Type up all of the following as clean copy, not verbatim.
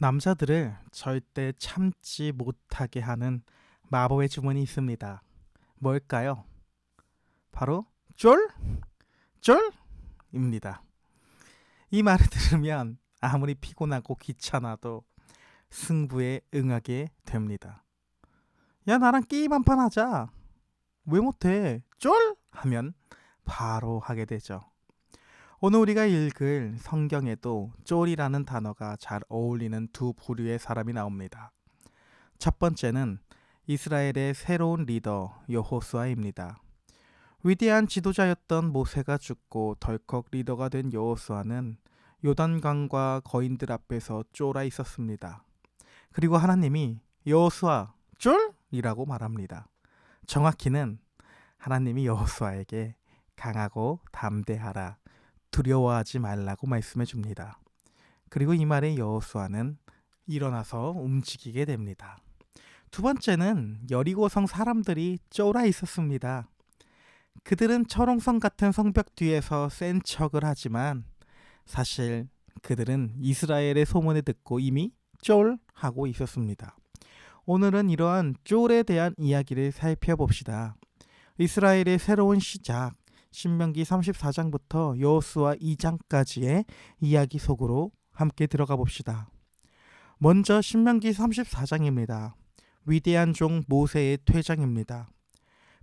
남자들을 절대 참지 못하게 하는 마법의 주문이 있습니다. 뭘까요? 바로 쫄? 쫄입니다. 이 말을 들으면 아무리 피곤하고 귀찮아도 승부에 응하게 됩니다. 야, 나랑 게임 한 판 하자. 왜 못해? 쫄? 하면 바로 하게 되죠. 오늘 우리가 읽을 성경에도 쫄이라는 단어가 잘 어울리는 두 부류의 사람이 나옵니다. 첫 번째는 이스라엘의 새로운 리더 여호수아입니다. 위대한 지도자였던 모세가 죽고 덜컥 리더가 된 여호수아는 요단강과 거인들 앞에서 쫄아 있었습니다. 그리고 하나님이 여호수아 쫄이라고 말합니다. 정확히는 하나님이 여호수아에게 강하고 담대하라, 두려워하지 말라고 말씀해 줍니다. 그리고 이 말에 여호수아는 일어나서 움직이게 됩니다. 두 번째는 여리고성 사람들이 쫄아 있었습니다. 그들은 철옹성 같은 성벽 뒤에서 센 척을 하지만 사실 그들은 이스라엘의 소문을 듣고 이미 쫄하고 있었습니다. 오늘은 이러한 쫄에 대한 이야기를 살펴봅시다. 이스라엘의 새로운 시작, 신명기 34장부터 여호수아 2장까지의 이야기 속으로 함께 들어가 봅시다. 먼저 신명기 34장입니다. 위대한 종 모세의 퇴장입니다.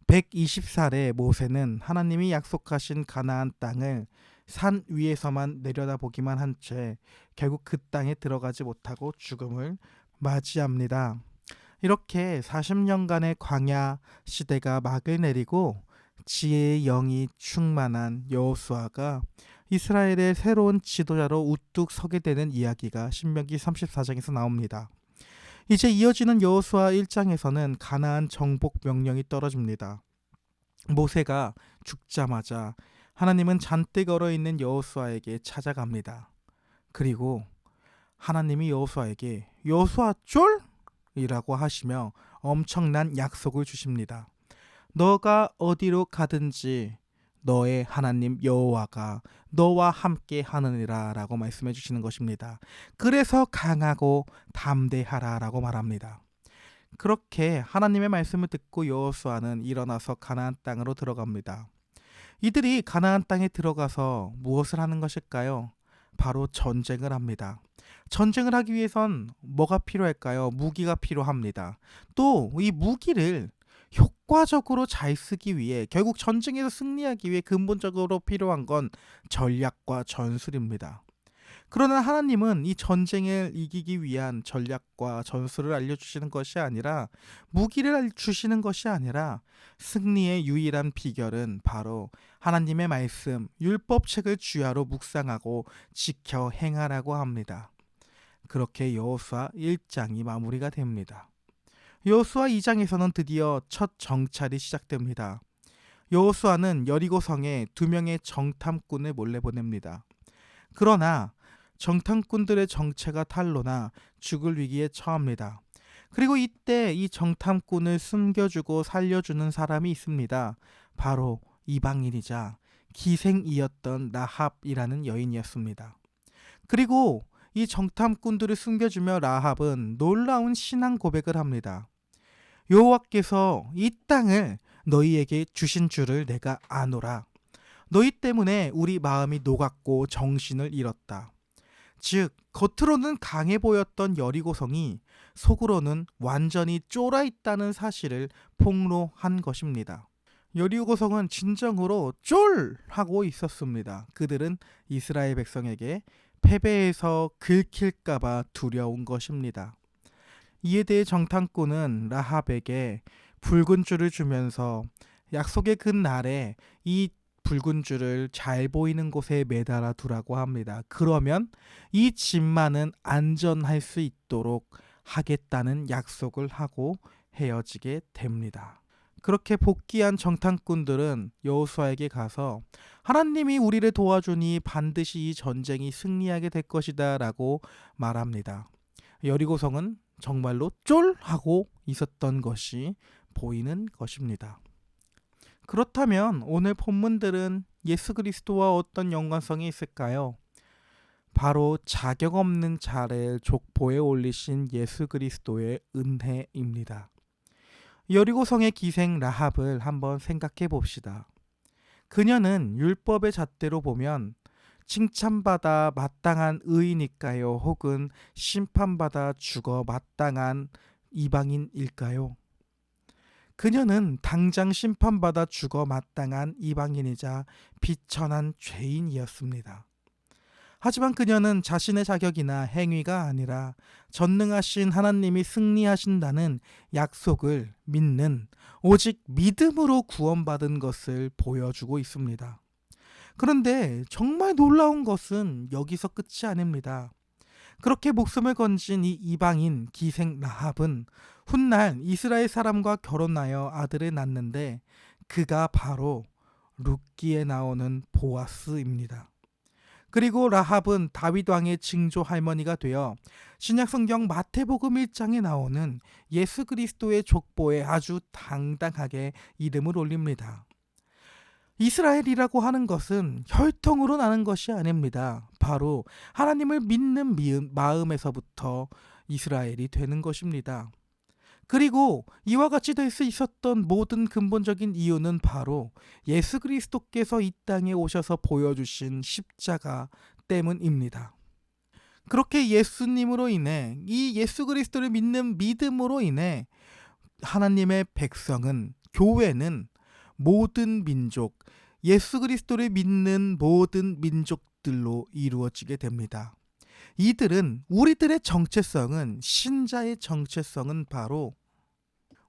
120살의 모세는 하나님이 약속하신 가나안 땅을 산 위에서만 내려다보기만 한 채 결국 그 땅에 들어가지 못하고 죽음을 맞이합니다. 이렇게 40년간의 광야 시대가 막을 내리고 지혜의 영이 충만한 여호수아가 이스라엘의 새로운 지도자로 우뚝 서게 되는 이야기가 신명기 34장에서 나옵니다. 이제 이어지는 여호수아 1장에서는 가나안 정복 명령이 떨어집니다. 모세가 죽자마자 하나님은 잔뜩 얼어있는 여호수아에게 찾아갑니다. 그리고 하나님이 여호수아에게 여호수아 쫄? 이라고 하시며 엄청난 약속을 주십니다. 너가 어디로 가든지 너의 하나님 여호와가 너와 함께 하느니라 라고 말씀해 주시는 것입니다. 그래서 강하고 담대하라 라고 말합니다. 그렇게 하나님의 말씀을 듣고 여호수아는 일어나서 가나안 땅으로 들어갑니다. 이들이 가나안 땅에 들어가서 무엇을 하는 것일까요? 바로 전쟁을 합니다. 전쟁을 하기 위해선 뭐가 필요할까요? 무기가 필요합니다. 또 이 무기를 효과적으로 잘 쓰기 위해, 결국 전쟁에서 승리하기 위해 근본적으로 필요한 건 전략과 전술입니다. 그러나 하나님은 이 전쟁을 이기기 위한 전략과 전술을 알려주시는 것이 아니라, 무기를 주시는 것이 아니라 승리의 유일한 비결은 바로 하나님의 말씀, 율법책을 주야로 묵상하고 지켜 행하라고 합니다. 그렇게 여호수아 1장이 마무리가 됩니다. 여호수아 2장에서는 드디어 첫 정찰이 시작됩니다. 여호수아는 여리고성에 2명의 정탐꾼을 몰래 보냅니다. 그러나 정탐꾼들의 정체가 탄로나 죽을 위기에 처합니다. 그리고 이때 이 정탐꾼을 숨겨주고 살려주는 사람이 있습니다. 바로 이방인이자 기생이었던 라합이라는 여인이었습니다. 그리고 이 정탐꾼들을 숨겨주며 라합은 놀라운 신앙 고백을 합니다. 여호와께서 이 땅을 너희에게 주신 줄을 내가 아노라. 너희 때문에 우리 마음이 녹았고 정신을 잃었다. 즉, 겉으로는 강해 보였던 여리고성이 속으로는 완전히 쫄아 있다는 사실을 폭로한 것입니다. 여리고성은 진정으로 쫄하고 있었습니다. 그들은 이스라엘 백성에게 패배해서 긁힐까봐 두려운 것입니다. 이에 대해 정탐꾼은 라합에게 붉은 줄을 주면서 약속의 그 날에 이 붉은 줄을 잘 보이는 곳에 매달아 두라고 합니다. 그러면 이 집만은 안전할 수 있도록 하겠다는 약속을 하고 헤어지게 됩니다. 그렇게 복귀한 정탐꾼들은 여호수아에게 가서 하나님이 우리를 도와주니 반드시 이 전쟁이 승리하게 될 것이다 라고 말합니다. 여리고성은 정말로 쫄하고 있었던 것이 보이는 것입니다. 그렇다면 오늘 본문들은 예수 그리스도와 어떤 연관성이 있을까요? 바로 자격 없는 자를 족보에 올리신 예수 그리스도의 은혜입니다. 여리고성의 기생 라합을 한번 생각해 봅시다. 그녀는 율법의 잣대로 보면 칭찬받아 마땅한 의인일까요? 혹은 심판받아 죽어 마땅한 이방인일까요? 그녀는 당장 심판받아 죽어 마땅한 이방인이자 비천한 죄인이었습니다. 하지만 그녀는 자신의 자격이나 행위가 아니라 전능하신 하나님이 승리하신다는 약속을 믿는 오직 믿음으로 구원받은 것을 보여주고 있습니다. 그런데 정말 놀라운 것은 여기서 끝이 아닙니다. 그렇게 목숨을 건진 이 이방인 기생 라합은 훗날 이스라엘 사람과 결혼하여 아들을 낳는데 그가 바로 룻기에 나오는 보아스입니다. 그리고 라합은 다윗 왕의 증조 할머니가 되어 신약성경 마태복음 1장에 나오는 예수 그리스도의 족보에 아주 당당하게 이름을 올립니다. 이스라엘이라고 하는 것은 혈통으로 나는 것이 아닙니다. 바로 하나님을 믿는 마음에서부터 이스라엘이 되는 것입니다. 그리고 이와 같이 될 수 있었던 모든 근본적인 이유는 바로 예수 그리스도께서 이 땅에 오셔서 보여주신 십자가 때문입니다. 그렇게 예수님으로 인해, 이 예수 그리스도를 믿는 믿음으로 인해 하나님의 백성은, 교회는 모든 민족, 예수 그리스도를 믿는 모든 민족들로 이루어지게 됩니다. 이들은, 우리들의 정체성은, 신자의 정체성은 바로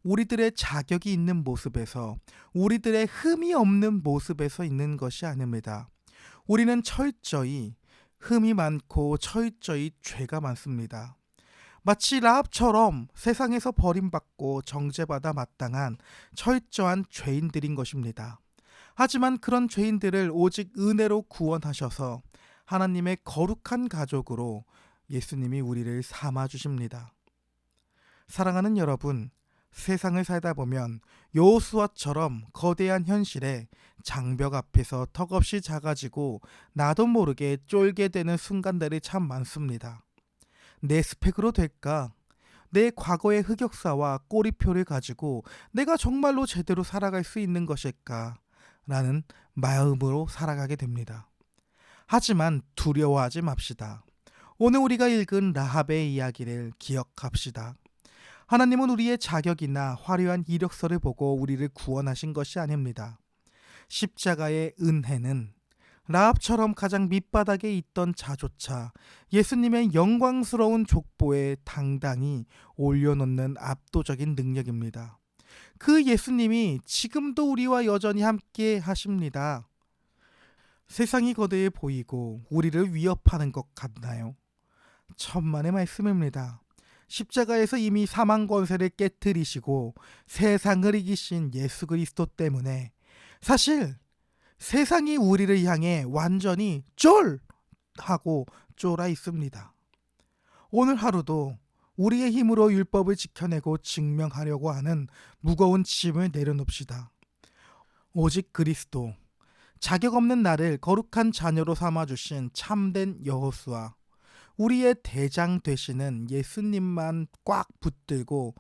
우리들의 자격이 있는 모습에서, 우리들의 흠이 없는 모습에서 있는 것이 아닙니다. 우리는 철저히 흠이 많고 철저히 죄가 많습니다. 마치 라합처럼 세상에서 버림받고 정죄받아 마땅한 철저한 죄인들인 것입니다. 하지만 그런 죄인들을 오직 은혜로 구원하셔서 하나님의 거룩한 가족으로 예수님이 우리를 삼아 주십니다. 사랑하는 여러분, 세상을 살다 보면 여호수아처럼 거대한 현실에 장벽 앞에서 턱없이 작아지고 나도 모르게 쫄게 되는 순간들이 참 많습니다. 내 스펙으로 될까? 내 과거의 흑역사와 꼬리표를 가지고 내가 정말로 제대로 살아갈 수 있는 것일까? 라는 마음으로 살아가게 됩니다. 하지만 두려워하지 맙시다. 오늘 우리가 읽은 라합의 이야기를 기억합시다. 하나님은 우리의 자격이나 화려한 이력서를 보고 우리를 구원하신 것이 아닙니다. 십자가의 은혜는 라합처럼 가장 밑바닥에 있던 자조차 예수님의 영광스러운 족보에 당당히 올려놓는 압도적인 능력입니다. 그 예수님이 지금도 우리와 여전히 함께 하십니다. 세상이 거대해 보이고 우리를 위협하는 것 같나요? 천만의 말씀입니다. 십자가에서 이미 사망 권세를 깨뜨리시고 세상을 이기신 예수 그리스도 때문에 사실 세상이 우리를 향해 완전히 하고 쫄아 있습니다. 오늘 하루도 우리의 힘으로 율법을 지켜내고 증명하려고 하는 무거운 짐을 내려놓읍시다. 오직 그리스도, 자격 없는 나를 거룩한 자녀로 삼아주신 참된 여호수아, 우리의 대장 되시는 예수님만 꽉 붙들고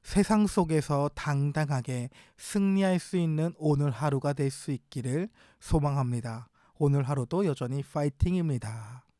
세상 속에서 당당하게 승리할 수 있는 오늘 하루가 될 수 있기를 소망합니다. 오늘 하루도 여전히 파이팅입니다.